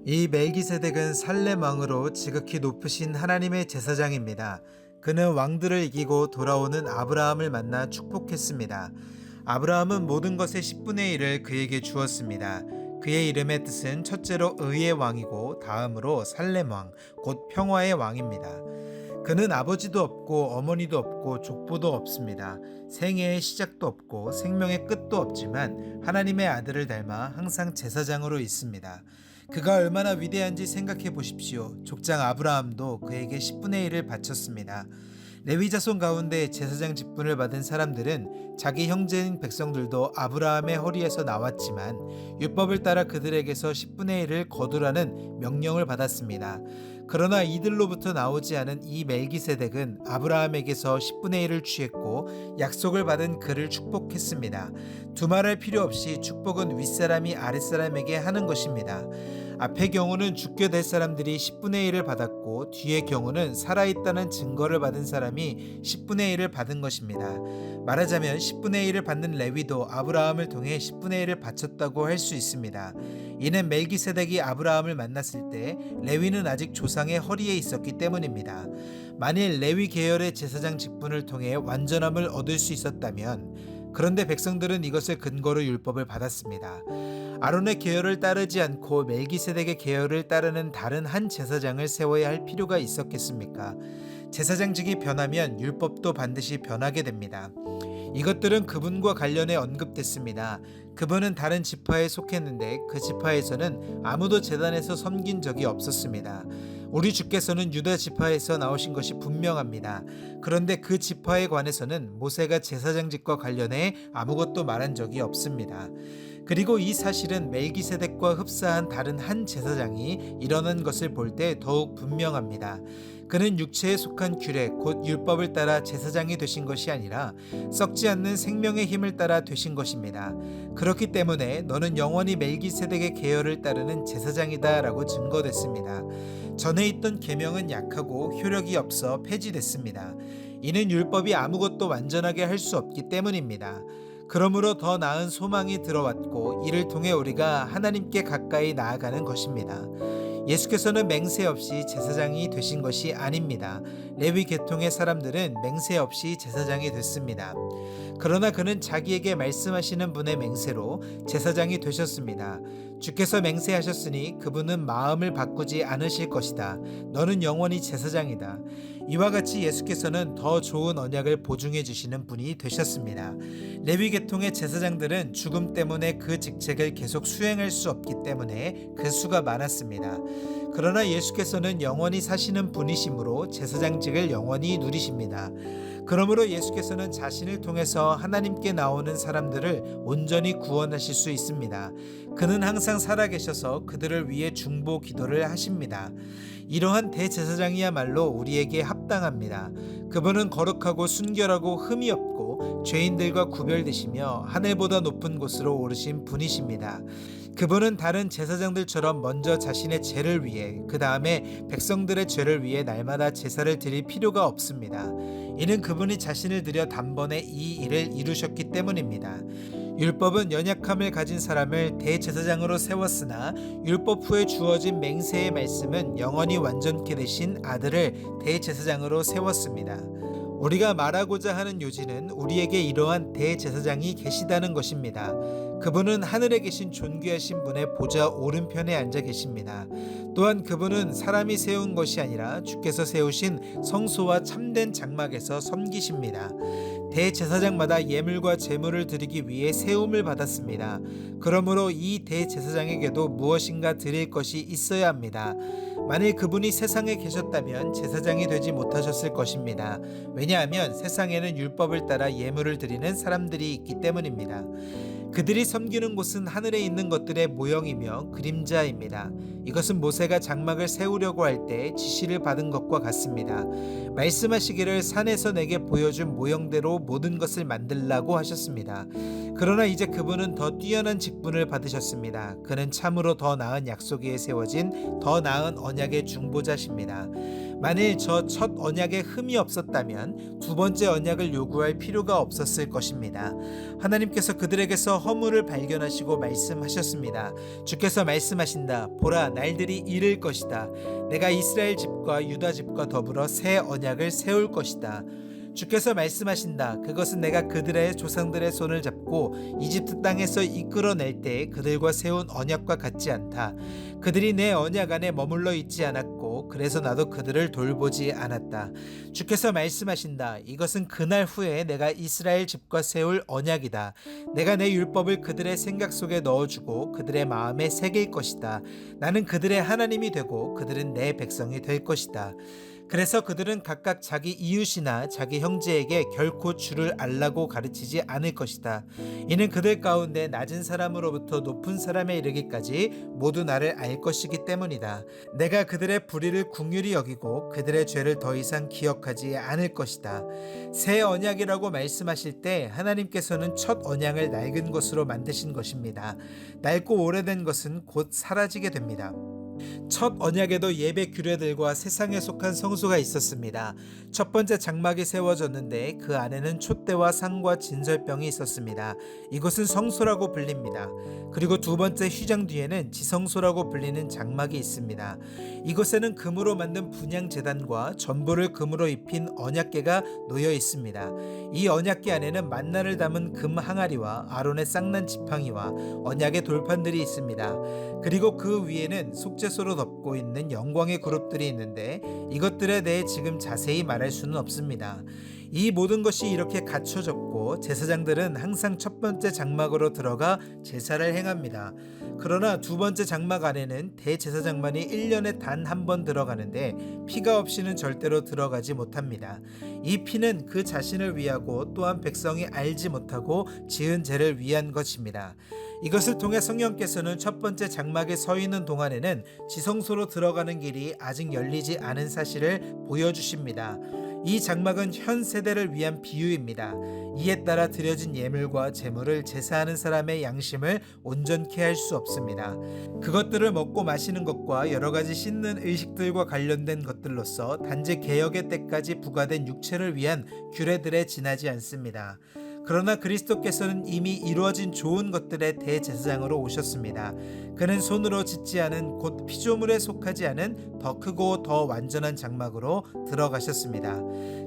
이 멜기세덱은 살렘 왕으로 지극히 높으신 하나님의 제사장입니다. 그는 왕들을 이기고 돌아오는 아브라함을 만나 축복했습니다. 아브라함은 모든 것의 10분의 1을 그에게 주었습니다. 그의 이름의 뜻은 첫째로 의의 왕이고 다음으로 살렘 왕, 곧 평화의 왕입니다. 그는 아버지도 없고 어머니도 없고 족보도 없습니다. 생애의 시작도 없고 생명의 끝도 없지만 하나님의 아들을 닮아 항상 제사장으로 있습니다. 그가 얼마나 위대한지 생각해 보십시오. 족장 아브라함도 그에게 10분의 1을 바쳤습니다. 레위 자손 가운데 제사장 직분을 받은 사람들은 자기 형제인 백성들도 아브라함의 허리에서 나왔지만 율법을 따라 그들에게서 10분의 1을 거두라는 명령을 받았습니다. 그러나 이들로부터 나오지 않은 이 멜기세덱은 아브라함에게서 10분의 1을 취했고 약속을 받은 그를 축복했습니다. 두말할 필요 없이 축복은 윗사람이 아랫사람에게 하는 것입니다. 앞의 경우는 죽게 될 사람들이 10분의 1을 받았고 뒤의 경우는 살아있다는 증거를 받은 사람이 10분의 1을 받은 것입니다. 말하자면 10분의 1을 받는 레위도 아브라함을 통해 10분의 1을 바쳤다고 할 수 있습니다. 이는 멜기세덱이 아브라함을 만났을 때 레위는 아직 조상의 허리에 있었기 때문입니다. 만일 레위 계열의 제사장 직분을 통해 완전함을 얻을 수 있었다면, 그런데 백성들은 이것을 근거로 율법을 받았습니다. 아론의 계열을 따르지 않고 멜기세덱의 계열을 따르는 다른 한 제사장을 세워야 할 필요가 있었겠습니까? 제사장직이 변하면 율법도 반드시 변하게 됩니다. 이것들은 그분과 관련해 언급됐습니다. 그분은 다른 지파에 속했는데 그 지파에서는 아무도 제단에서 섬긴 적이 없었습니다. 우리 주께서는 유다 지파에서 나오신 것이 분명합니다. 그런데 그 지파에 관해서는 모세가 제사장직과 관련해 아무것도 말한 적이 없습니다. 그리고 이 사실은 멜기세덱과 흡사한 다른 한 제사장이 일어난 것을 볼 때 더욱 분명합니다. 그는 육체에 속한 규례, 곧 율법을 따라 제사장이 되신 것이 아니라 썩지 않는 생명의 힘을 따라 되신 것입니다. 그렇기 때문에 너는 영원히 멜기세덱의 계열을 따르는 제사장이다 라고 증거됐습니다. 전에 있던 계명은 약하고 효력이 없어 폐지됐습니다. 이는 율법이 아무것도 완전하게 할 수 없기 때문입니다. 그러므로 더 나은 소망이 들어왔고 이를 통해 우리가 하나님께 가까이 나아가는 것입니다. 예수께서는 맹세 없이 제사장이 되신 것이 아닙니다. 레위 계통의 사람들은 맹세 없이 제사장이 됐습니다. 그러나 그는 자기에게 말씀하시는 분의 맹세로 제사장이 되셨습니다. 주께서 맹세하셨으니 그분은 마음을 바꾸지 않으실 것이다. 너는 영원히 제사장이다. 이와 같이 예수께서는 더 좋은 언약을 보증해 주시는 분이 되셨습니다. 레위 계통의 제사장들은 죽음 때문에 그 직책을 계속 수행할 수 없기 때문에 그 수가 많았습니다. 그러나 예수께서는 영원히 사시는 분이시므로 제사장직을 영원히 누리십니다. 그러므로 예수께서는 자신을 통해서 하나님께 나오는 사람들을 온전히 구원하실 수 있습니다. 그는 항상 살아계셔서 그들을 위해 중보 기도를 하십니다. 이러한 대제사장이야말로 우리에게 합당합니다. 그분은 거룩하고 순결하고 흠이 없고 죄인들과 구별되시며 하늘보다 높은 곳으로 오르신 분이십니다. 그분은 다른 제사장들처럼 먼저 자신의 죄를 위해 그 다음에 백성들의 죄를 위해 날마다 제사를 드릴 필요가 없습니다. 이는 그분이 자신을 들여 단번에 이 일을 이루셨기 때문입니다. 율법은 연약함을 가진 사람을 대제사장으로 세웠으나 율법 후에 주어진 맹세의 말씀은 영원히 완전케 되신 아들을 대제사장으로 세웠습니다. 우리가 말하고자 하는 요지는 우리에게 이러한 대제사장이 계시다는 것입니다. 그분은 하늘에 계신 존귀하신 분의 보좌 오른편에 앉아 계십니다. 또한 그분은 사람이 세운 것이 아니라 주께서 세우신 성소와 참된 장막에서 섬기십니다. 대제사장마다 예물과 제물을 드리기 위해 세움을 받았습니다. 그러므로 이 대제사장에게도 무엇인가 드릴 것이 있어야 합니다. 만일 그분이 세상에 계셨다면 제사장이 되지 못하셨을 것입니다. 왜냐하면 세상에는 율법을 따라 예물을 드리는 사람들이 있기 때문입니다. 그들이 섬기는 곳은 하늘에 있는 것들의 모형이며 그림자입니다. 이것은 모세가 장막을 세우려고 할 때 지시를 받은 것과 같습니다. 말씀하시기를 산에서 내게 보여준 모형대로 모든 것을 만들라고 하셨습니다. 그러나 이제 그분은 더 뛰어난 직분을 받으셨습니다. 그는 참으로 더 나은 약속 위에 세워진 더 나은 언약의 중보자십니다. 만일 저 첫 언약에 흠이 없었다면 두 번째 언약을 요구할 필요가 없었을 것입니다. 하나님께서 그들에게서 허물을 발견하시고 말씀하셨습니다. 주께서 말씀하신다. 보라, 날들이 이를 것이다. 내가 이스라엘 집과 유다 집과 더불어 새 언약을 세울 것이다. 주께서 말씀하신다. 그것은 내가 그들의 조상들의 손을 잡고 이집트 땅에서 이끌어낼 때 그들과 세운 언약과 같지 않다. 그들이 내 언약 안에 머물러 있지 않았고 그래서 나도 그들을 돌보지 않았다. 주께서 말씀하신다. 이것은 그날 후에 내가 이스라엘 집과 세울 언약이다. 내가 내 율법을 그들의 생각 속에 넣어주고 그들의 마음에 새길 것이다. 나는 그들의 하나님이 되고 그들은 내 백성이 될 것이다. 그래서 그들은 각각 자기 이웃이나 자기 형제에게 결코 주를 알라고 가르치지 않을 것이다. 이는 그들 가운데 낮은 사람으로부터 높은 사람에 이르기까지 모두 나를 알 것이기 때문이다. 내가 그들의 불의를 긍휼히 여기고 그들의 죄를 더 이상 기억하지 않을 것이다. 새 언약이라고 말씀하실 때 하나님께서는 첫 언약을 낡은 것으로 만드신 것입니다. 낡고 오래된 것은 곧 사라지게 됩니다. 첫 언약에도 예배 규례들과 세상에 속한 성소가 있었습니다. 첫 번째 장막이 세워졌는데 그 안에는 촛대와 상과 진설병이 있었습니다. 이것은 성소라고 불립니다. 그리고 두 번째 휘장 뒤에는 지성소라고 불리는 장막이 있습니다. 이곳에는 금으로 만든 분향 제단과 전부를 금으로 입힌 언약궤가 놓여 있습니다. 이 언약궤 안에는 만나를 담은 금 항아리와 아론의 쌍난 지팡이와 언약의 돌판들이 있습니다. 그리고 그 위에는 속죄소로 덮고 있는 영광의 그룹들이 있는데 이것들에 대해 지금 자세히 말할 수는 없습니다. 이 모든 것이 이렇게 갖춰졌고 제사장들은 항상 첫 번째 장막으로 들어가 제사를 행합니다. 그러나 두 번째 장막 안에는 대제사장만이 1년에 단 한 번 들어가는데 피가 없이는 절대로 들어가지 못합니다. 이 피는 그 자신을 위하고 또한 백성이 알지 못하고 지은 죄를 위한 것입니다. 이것을 통해 성령께서는 첫 번째 장막에 서 있는 동안에는 지성소로 들어가는 길이 아직 열리지 않은 사실을 보여주십니다. 이 장막은 현 세대를 위한 비유입니다. 이에 따라 드려진 예물과 제물을 제사하는 사람의 양심을 온전케 할 수 없습니다. 그것들을 먹고 마시는 것과 여러 가지 씻는 의식들과 관련된 것들로서 단지 개혁의 때까지 부과된 육체를 위한 규례들에 지나지 않습니다. 그러나 그리스도께서는 이미 이루어진 좋은 것들의 대제사장으로 오셨습니다. 그는 손으로 짓지 않은 곧 피조물에 속하지 않은 더 크고 더 완전한 장막으로 들어가셨습니다.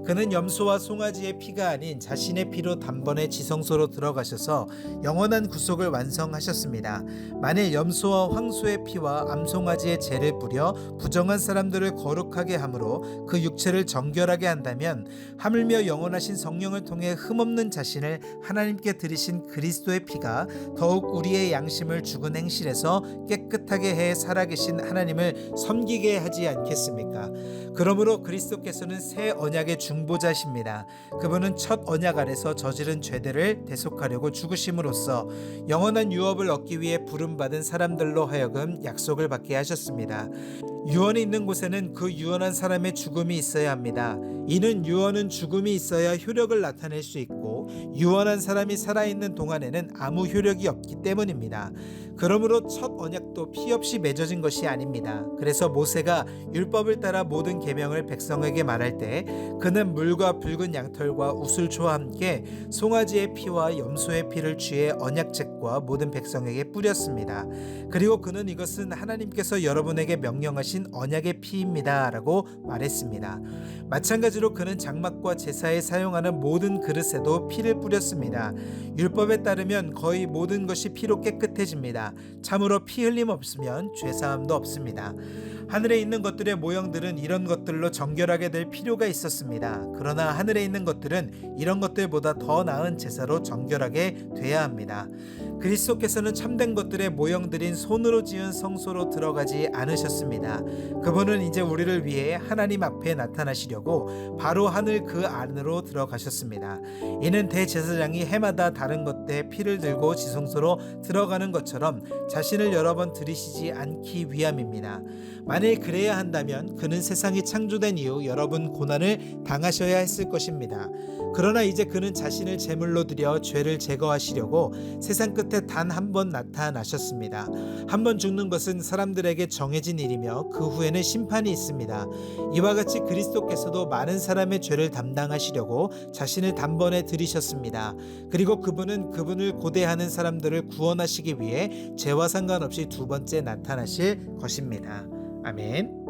그는 염소와 송아지의 피가 아닌 자신의 피로 단번에 지성소로 들어가셔서 영원한 구속을 완성하셨습니다. 만일 염소와 황소의 피와 암송아지의 죄를 뿌려 부정한 사람들을 거룩하게 함으로 그 육체를 정결하게 한다면 하물며 영원하신 성령을 통해 흠없는 자신을 하나님께 드리신 그리스도의 피가 더욱 우리의 양심을 죽은 행실에서 깨끗하게 해 살아계신 하나님을 섬기게 하지 않겠습니까? 그러므로 그리스도께서는 새 언약의 중보자십니다. 그분은 첫 언약 아래서 저지른 죄들을 대속하려고 죽으심으로써 영원한 유업을 얻기 위해 부름받은 사람들로 하여금 약속을 받게 하셨습니다. 유언이 있는 곳에는 그 유언한 사람의 죽음이 있어야 합니다. 이는 유언은 죽음이 있어야 효력을 나타낼 수 있고 유언한 사람이 살아있는 동안에는 아무 효력이 없기 때문입니다. 그러므로 첫 언약도 피 없이 맺어진 것이 아닙니다. 그래서 모세가 율법을 따라 모든 계명을 백성에게 말할 때 그는 물과 붉은 양털과 우슬초와 함께 송아지의 피와 염소의 피를 취해 언약책과 모든 백성에게 뿌렸습니다. 그리고 그는 이것은 하나님께서 여러분에게 명령하신 언약의 피입니다 라고 말했습니다. 마찬가지로 그는 장막과 제사에 사용하는 모든 그릇에도 피를 뿌렸습니다. 율법에 따르면 거의 모든 것이 피로 깨끗해집니다. 참으로 피 흘림 없으면 죄사함도 없습니다. 하늘에 있는 것들의 모형들은 이런 것들로 정결하게 될 필요가 있었습니다. 그러나 하늘에 있는 것들은 이런 것들보다 더 나은 제사로 정결하게 돼야 합니다. 그리스도께서는 참된 것들의 모형들인 손으로 지은 성소로 들어가지 않으셨습니다. 그분은 이제 우리를 위해 하나님 앞에 나타나시려고 바로 하늘 그 안으로 들어가셨습니다. 이는 대제사장이 해마다 다른 것들의 피를 들고 지성소로 들어가는 것처럼 자신을 여러 번 들이시지 않기 위함입니다. 만일 그래야 한다면 그는 세상이 창조된 이후 여러 번 고난을 당하셔야 했을 것입니다. 그러나 이제 그는 자신을 제물로 드려 죄를 제거하시려고 세상 끝에 단 한 번 나타나셨습니다. 한 번 죽는 것은 사람들에게 정해진 일이며 그 후에는 심판이 있습니다. 이와 같이 그리스도께서도 많은 사람의 죄를 담당하시려고 자신을 단번에 들이셨습니다. 그리고 그분은 그분을 고대하는 사람들을 구원하시기 위해 죄와 상관없이 두 번째 나타나실 것입니다. 아멘.